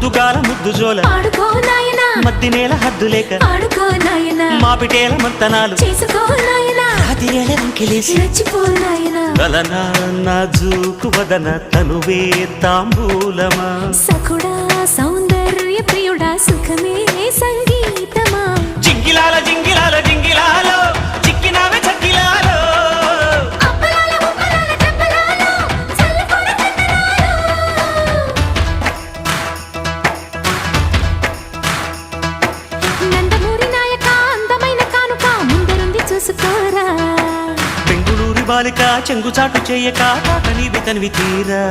పొద్దుగాల ముద్దు జోల ఆడుకో నాయనా మద్ది నేల హద్దు లేక ఆడుకో నాయనా మా పిటేల మంతనాలు చేసుకో నాయనా రాతిరేళ రంకెలేసి రెచ్చిపో నాయనా కలనా నా జూకు వదన తనువే తాంబూలమా సఖుడా సౌందర్య ప్రియుడా సుఖమే సంగీతమా జింగిలాల జింగిలాల జింగిలాలో చిక్కినావే చక్కిలాలో అప్పలాల ఉప్పలాల టప్పలాల చల్లకొడ చందనాలు నందమూరి నాయక అందమైన కానుక ముందరుంది చూసుకోరా బెంగుళూరి బాలిక చెంగుచాటు చేయక తాటనివి తనివి తీరా